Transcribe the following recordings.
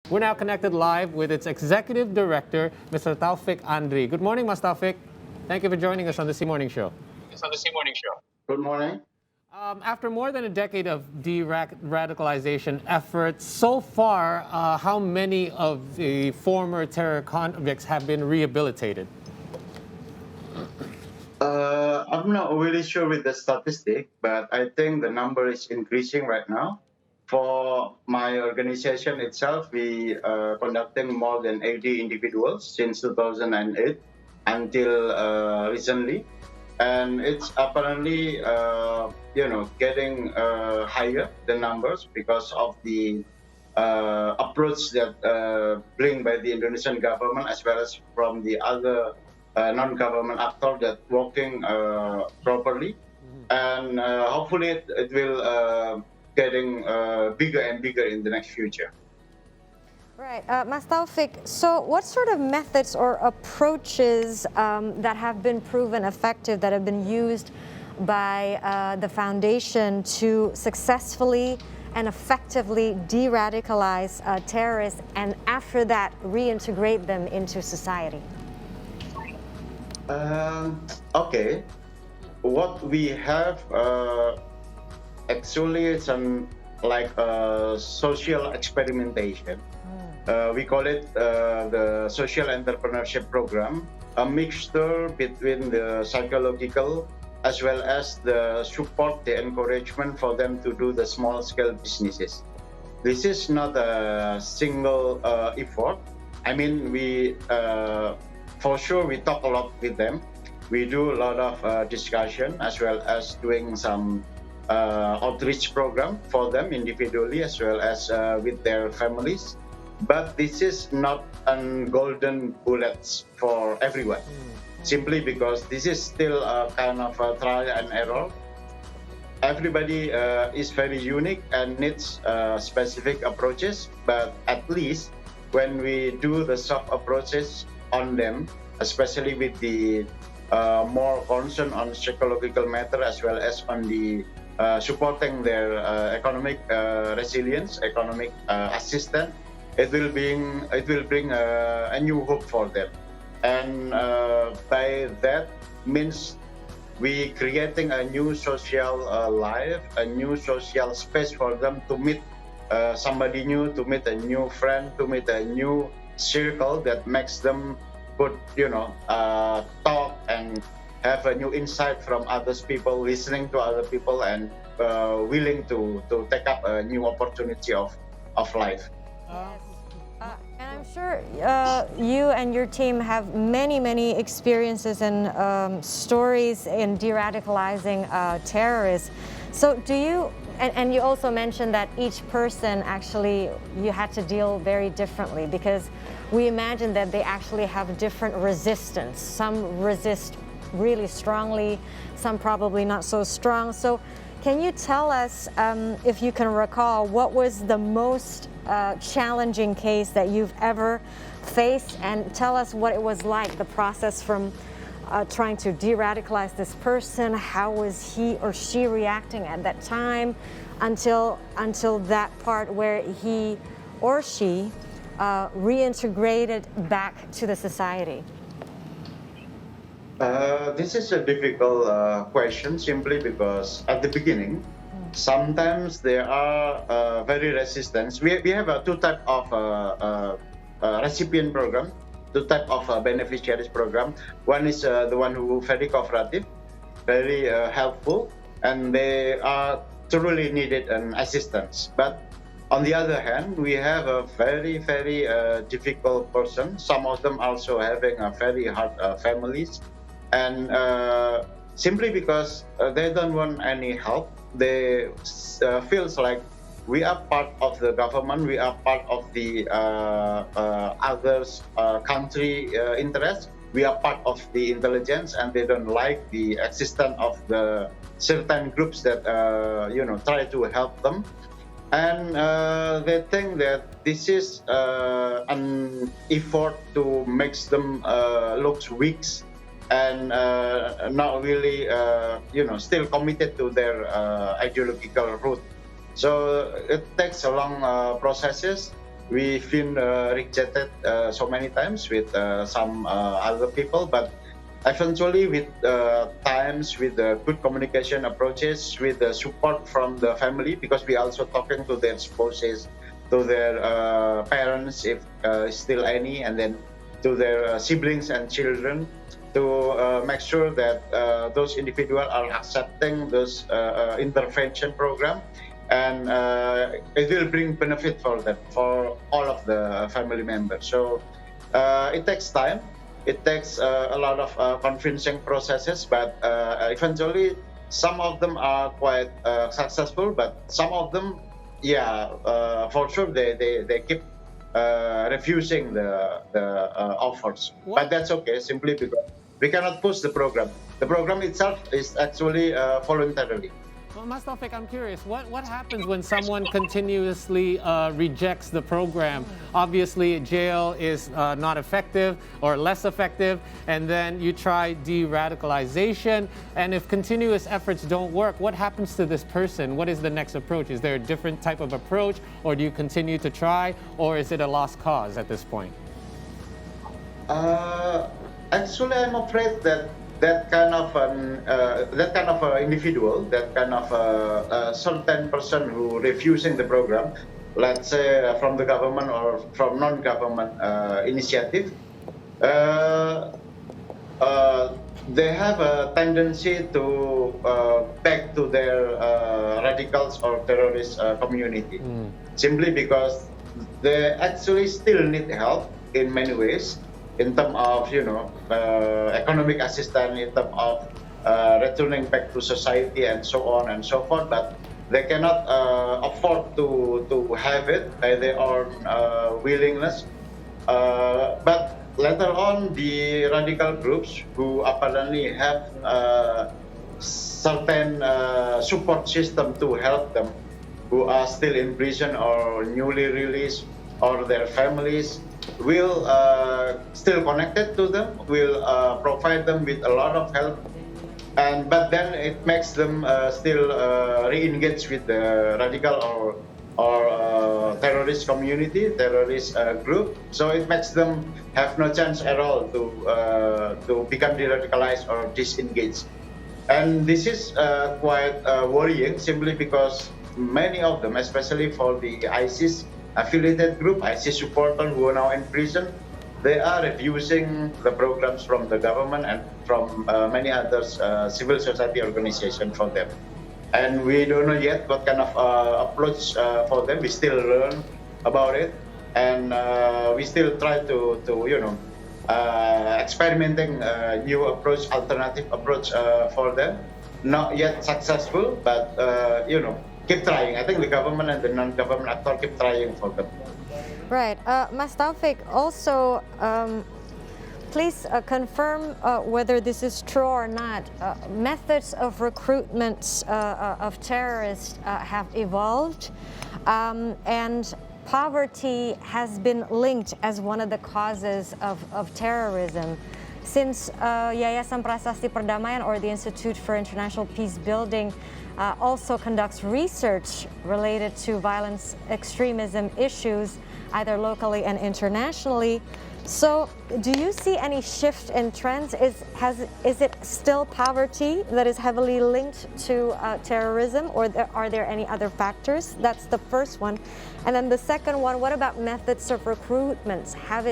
We're now connected live with its Executive Director, Mr. Taufik Andri. Good morning, Mas Taufik. Thank you for joining us on the C Morning Show. Good morning. After more than a decade of de-radicalization efforts, so far, how many of the former terror convicts have been rehabilitated? I'm not really sure with the statistic, but I think the number is increasing right now. For my organization itself, we are conducting more than 80 individuals since 2008 until recently, and it's apparently getting higher the numbers because of the approach that bring by the Indonesian government as well as from the other non-government actor that working properly, and hopefully it will getting bigger and bigger in the next future. Right, Mas Taufik, so what sort of methods or approaches that have been proven effective, that have been used by the foundation to successfully and effectively de-radicalize terrorists and after that reintegrate them into society? Okay, what we have actually is like a social experimentation. We call it the social entrepreneurship program, a mixture between the psychological as well as the support, the encouragement for them to do the small scale businesses. This is not a single effort. I mean, we for sure we talk a lot with them. We do a lot of discussion as well as doing some outreach program for them individually as well as with their families. But this is not a golden bullets for everyone, simply because this is still a kind of a trial and error. Everybody is very unique and needs specific approaches, but at least when we do the soft approaches on them, especially with the more concern on psychological matter as well as on the supporting their economic resilience, economic assistance, it will bring a new hope for them, and by that means we creating a new social life, a new social space for them to meet somebody new, to meet a new friend, to meet a new circle that makes them could talk and have a new insight from others people, listening to other people, and willing to take up a new opportunity of life. Yes. And I'm sure you and your team have many experiences and stories in de-radicalizing terrorists. So do you, and you also mentioned that each person actually, you had to deal very differently because we imagine that they actually have different resistance. Some resist really strongly, some probably not so strong. So can you tell us, if you can recall, what was the most challenging case that you've ever faced, and tell us what it was like, the process from trying to de-radicalize this person, how was he or she reacting at that time until that part where he or she reintegrated back to the society? This is a difficult question simply because at the beginning, sometimes there are very resistant. We have two type of recipient program, two type of beneficiaries program. One is the one who very cooperative, very helpful, and they are truly needed an assistance. But on the other hand, we have a very difficult person. Some of them also having a very hard families, and simply because they don't want any help, they feels like we are part of the government, we are part of the others country interest, we are part of the intelligence, and they don't like the existence of the certain groups that try to help them, and they think that this is an effort to make them look weak and not really, still committed to their ideological route. So it takes a long processes, we've been rejected so many times with some other people, but eventually with times, with good communication approaches, with the support from the family, because we also talking to their spouses, to their parents, if still any, and then to their siblings and children, to make sure that those individuals are accepting those intervention program, and it will bring benefit for them, for all of the family members. So it takes time. It takes a lot of convincing processes, but eventually some of them are quite successful, but some of them, for sure, they keep refusing the offers. What? But that's okay, simply because we cannot push the program. The program itself is actually voluntarily. Well, Mas Taufik, I'm curious, what happens when someone continuously rejects the program? Obviously, jail is not effective or less effective, and then you try de-radicalization, and if continuous efforts don't work, what happens to this person? What is the next approach? Is there a different type of approach, or do you continue to try, or is it a lost cause at this point? Actually, I'm afraid that kind of individual, that kind of a certain person who refusing the program, let's say from the government or from non-government initiative, they have a tendency to back to their radicals or terrorist community, simply because they actually still need help in many ways, in terms of economic assistance, in terms of returning back to society and so on and so forth, but they cannot afford to have it by their own willingness. But later on, the radical groups who apparently have certain support system to help them, who are still in prison or newly released, or their families, will still connected to them, will provide them with a lot of help, but then it makes them still re-engage with the radical or terrorist community, terrorist group. So it makes them have no chance at all to become de-radicalized or disengaged. And this is quite worrying, simply because many of them, especially for the ISIS affiliated group, ISIS supporters who are now in prison, they are refusing the programs from the government and from many other civil society organizations for them. And we don't know yet what kind of approach for them. We still learn about it, and we still try to experimenting new approach, alternative approach for them. Not yet successful, but keep trying. I think the government and the non-government actor keep trying for them. Right. Mas Taufik, also, please confirm whether this is true or not. Methods of recruitment of terrorists have evolved, and poverty has been linked as one of the causes of terrorism. Since Yayasan Prasasti Perdamaian, or the Institute for International Peace Building, also conducts research related to violence extremism issues, either locally and internationally. So, do you see any shift in trends? Is it still poverty that is heavily linked to terrorism, or are there any other factors? That's the first one. And then the second one, what about methods of recruitment? Has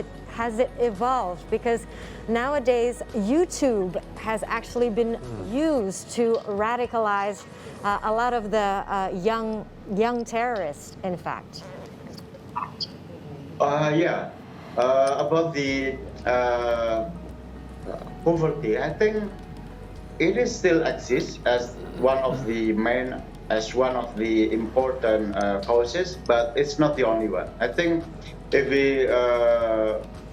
it evolved? Because nowadays YouTube has actually been used to radicalize a lot of the young terrorists, in fact. About the poverty, I think it is still exists as one of the important causes, but it's not the only one. I think if we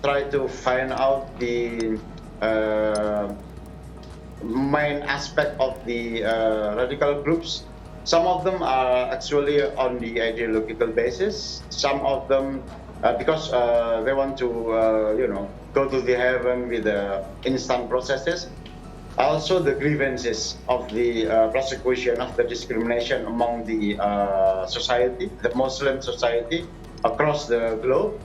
try to find out the main aspect of the radical groups, some of them are actually on the ideological basis. Some of them because they want to go to the heaven with the instant processes. Also, the grievances of the prosecution of the discrimination among the society, the Muslim society, across the globe.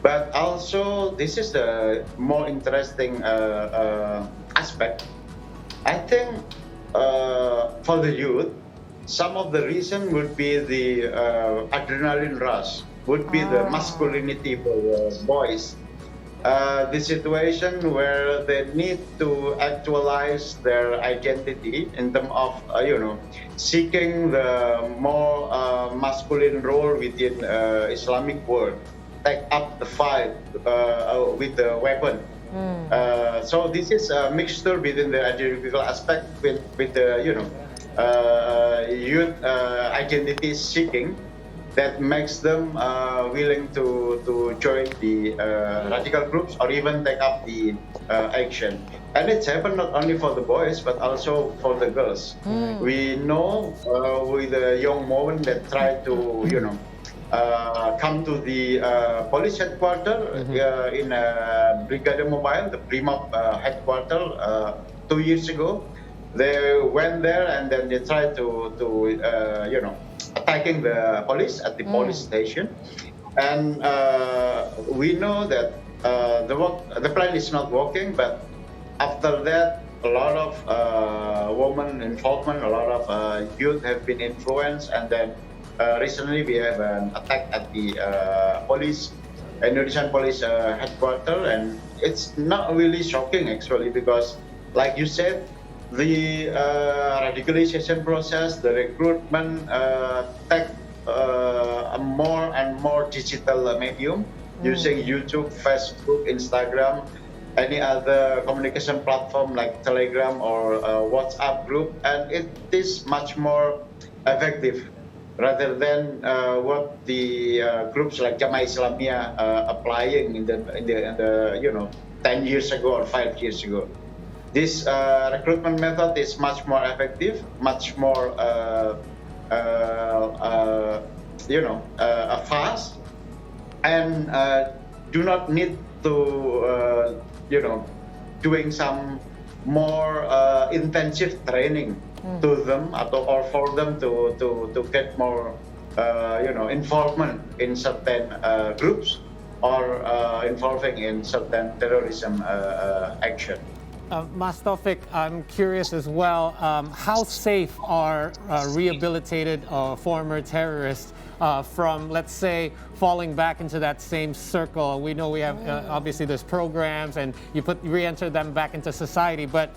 But also, this is the more interesting aspect. I think for the youth, some of the reason would be the adrenaline rush, would be the masculinity for the boys. The situation where they need to actualize their identity in terms of, seeking the more masculine role within Islamic world, take up the fight with the weapon. So this is a mixture between the ideological aspect with the youth identity seeking that makes them willing to join the radical groups or even take up the action. And it's happened not only for the boys but also for the girls. We know with the young women that try to come to the police headquarters in Brigade Mobile, the Primap headquarters 2 years ago. They went there and then they tried to attacking the police at the police station. And we know that the plan is not working, but after that, a lot of women involvement, a lot of youth have been influenced, and then recently we have an attack at the Indonesian police headquarters, and it's not really shocking actually, because like you said, the radicalization process, the recruitment take a more and more digital medium using YouTube, Facebook, Instagram, any other communication platform like Telegram or WhatsApp group, and it is much more effective rather than what the groups like Jamaah Islamiyah applying in the 10 years ago or 5 years ago. This recruitment method is much more effective, much more fast, and do not need to doing some more intensive training to them or for them to get more involvement in certain groups or involving in certain terrorism action. Mas Taufik, I'm curious as well, how safe are rehabilitated former terrorists from, let's say, falling back into that same circle? We know we have, obviously there's programs and you re-enter them back into society, but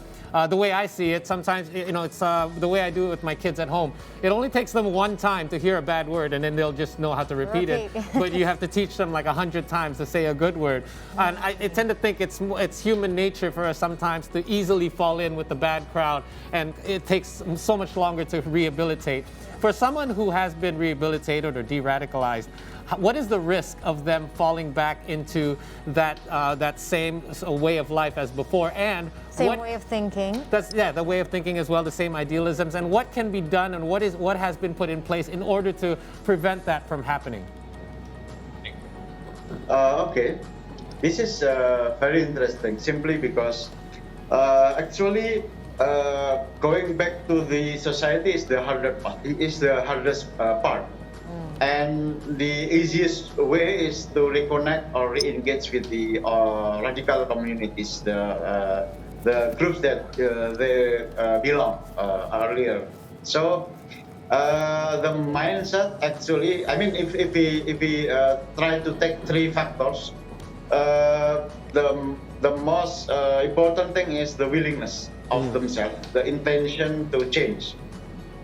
the way I see it, sometimes, it's the way I do it with my kids at home. It only takes them one time to hear a bad word and then they'll just know how to repeat it. But you have to teach them like 100 times to say a good word. And I tend to think it's human nature for us sometimes to easily fall in with the bad crowd, and it takes so much longer to rehabilitate. For someone who has been rehabilitated or de-radicalized, what is the risk of them falling back into that same way of life as before? And same way of thinking. The way of thinking as well, the same idealisms. And what can be done and what has been put in place in order to prevent that from happening? Okay, this is very interesting. Simply because actually going back to the society is the hardest part. And the easiest way is to reconnect or re-engage with the radical communities, the groups that they belong earlier. So the mindset actually, I mean, if we try to take 3 factors, the most important thing is the willingness of themselves, the intention to change,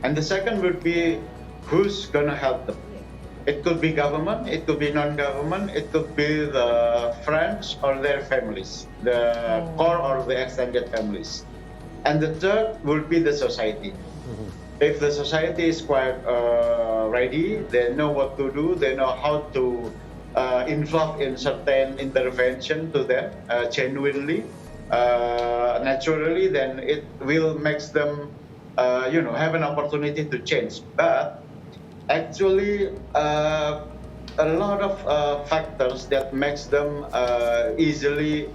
and the second would be who's gonna help them. It could be government, it could be non-government, it could be the friends or their families, the core or the extended families. And the third would be the society. If the society is quite ready, they know what to do, they know how to involve in certain intervention to them genuinely, naturally, then it will make them have an opportunity to change. But actually, a lot of factors that makes them easily,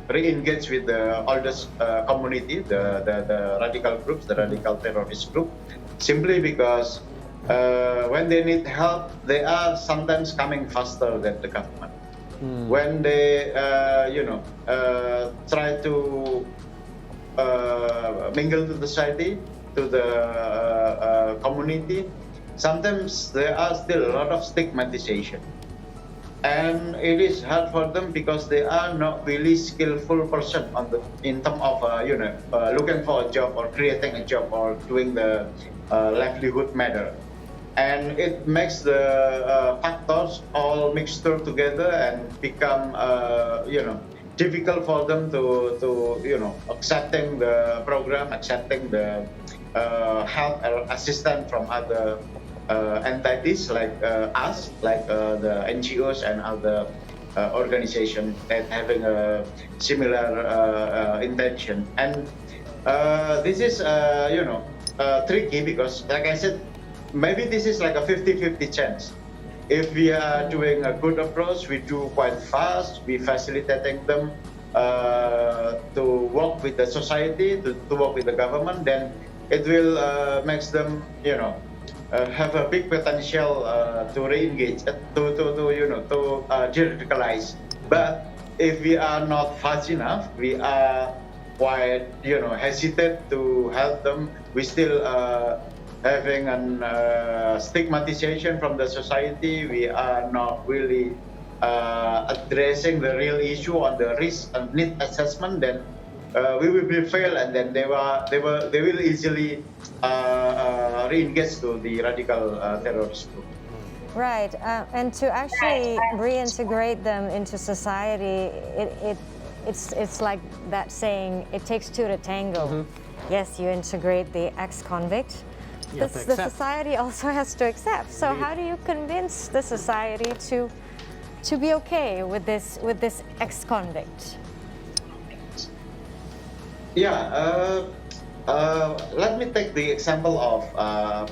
re-engage with the oldest community, the radical groups, the radical terrorist group, simply because When they need help, they are sometimes coming faster than the government. When they, try to mingle to the society, to the community, sometimes there are still a lot of stigmatization. And it is hard for them because they are not really skillful person in terms of looking for a job or creating a job or doing the livelihood matter, and it makes the factors all mixed together and become difficult for them to accepting the program, accepting the help or assistance from other entities like us, like the NGOs and other organizations that having a similar intention. And this is, tricky because, like I said, maybe this is like a 50-50 chance. If we are doing a good approach, we do quite fast, we facilitating them to work with the society, to work with the government, then it will makes them, have a big potential to re-engage, to de-radicalize. But if we are not fast enough, we are quite, hesitant to help them. We still having an stigmatization from the society. We are not really addressing the real issue on the risk and need assessment. Then we will be fail, and then they will easily re-engage to the radical terrorist group. Right, and to actually reintegrate them into society, it's like that saying, it takes two to tango. Yes, you integrate the ex-convict. The society also has to accept. So how do you convince the society to be okay with this ex-convict? Yeah, let me take the example of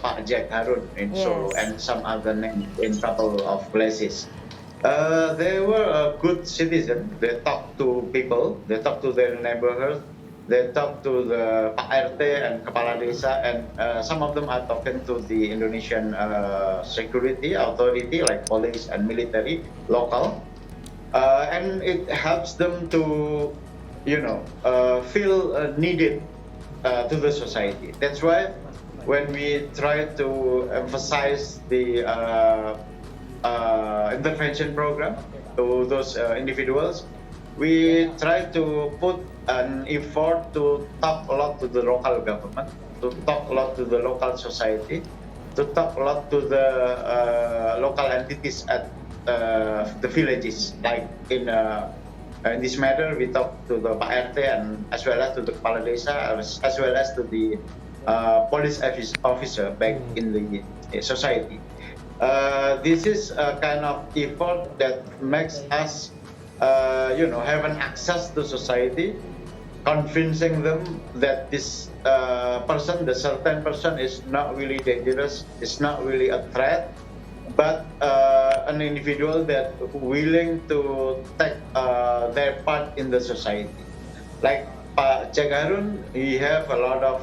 Pak Jack Harun in Solo and some other names in couple of places. They were a good citizen. They talk to people. They talk to their neighborhood. They talk to the Pak RT and Kepala Desa, and some of them are talking to the Indonesian security authority like police and military local, and it helps them to feel needed to the society. That's why when we try to emphasize the intervention program to those individuals, we try to put an effort to talk a lot to the local government, to talk a lot to the local society, to talk a lot to the local entities at the villages. Like in this matter, we talk to the Pak RT and as well as to the Kepala Desa, as well as to the police officer back in the society. This is a kind of effort that makes us have an access to society, convincing them that this person, the certain person, is not really dangerous, is not really a threat, but an individual that willing to take their part in the society. Like Pak Jack Harun, he have a lot of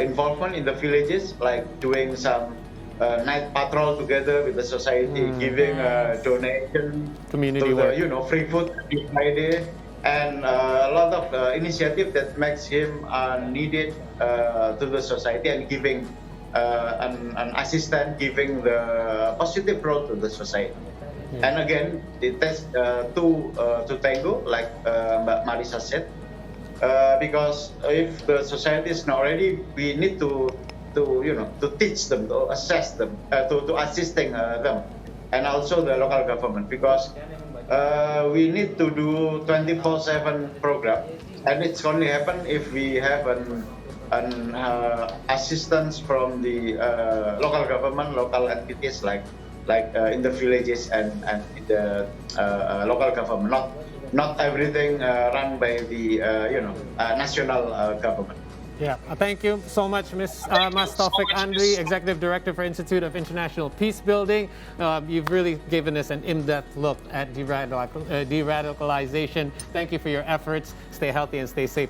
involvement in the villages, like doing some night patrol together with the society, giving donation, community to work, the free food every Friday, and a lot of initiative that makes him needed to the society and giving an assistant, giving the positive role to the society. And again, it takes two to tango, like Mbak Marisa said, because if the society is not ready, we need to teach them, to assess them, to assisting them, and also the local government, because we need to do 24/7 program, and it's only happen if we have an assistance from the local government, local entities like in the villages and in the local government. Not everything run by the national government. Yeah, thank you so much, Mas Taufik Andri, Executive Director for Institute of International Peace Building. You've really given us an in-depth look at de-radicalization. Thank you for your efforts. Stay healthy and stay safe.